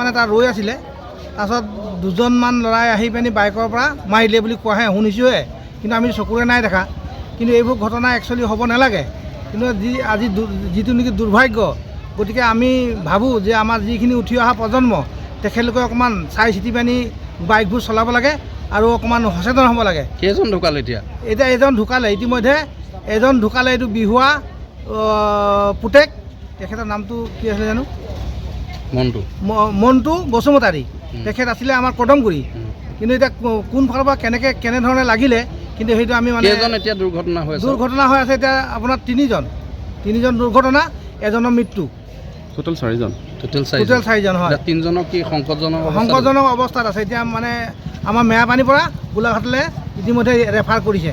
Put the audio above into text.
মানে তাত ৰৈ আছিলে। তাৰপিছত দুজনমান ল'ৰাই আহি পিনি বাইকৰ পৰা মাৰিলে বুলি কোৱাহে শুনিছোঁহে, কিন্তু আমি চকুৰে নাই দেখা। কিন্তু এইবোৰ ঘটনা একচুৱেলি হ'ব নালাগে, কিন্তু আজি যিটো নেকি দুৰ্ভাগ্য। গতিকে আমি ভাবোঁ যে আমাৰ যিখিনি উঠি অহা প্ৰজন্ম তেখেতলোকে অকণমান চাই চিতি পিনি বাইকবোৰ চলাব লাগে আৰু অকণমান সচেতন হ'ব লাগে। কেইজন ঢুকালে এতিয়া? এতিয়া এজন ঢুকালে, ইতিমধ্যে এজন ঢুকালে। এইটো বিহুৱা পুতেক, তেখেতৰ নামটো কি আছিলে জানো? মণ্টু বসুমতাৰী। তেখেত আছিলে আমাৰ কদমগুৰি। কিন্তু এতিয়া কোন ফালৰ পৰা কেনেধৰণে লাগিলে, কিন্তু সেইটো আমি মানে এতিয়া দুৰ্ঘটনা হৈ আছে। এতিয়া আপোনাৰ তিনিজন দুৰ্ঘটনা, এজনৰ মৃত্যু। টোটেল 4জন হয়। তিনিজনক কি সংকটজনক অৱস্থাত আছে। এতিয়া মানে আমাৰ মেৰাপানীৰ পৰা গোলাঘাটলৈ ইতিমধ্যে ৰেফাৰ কৰিছে।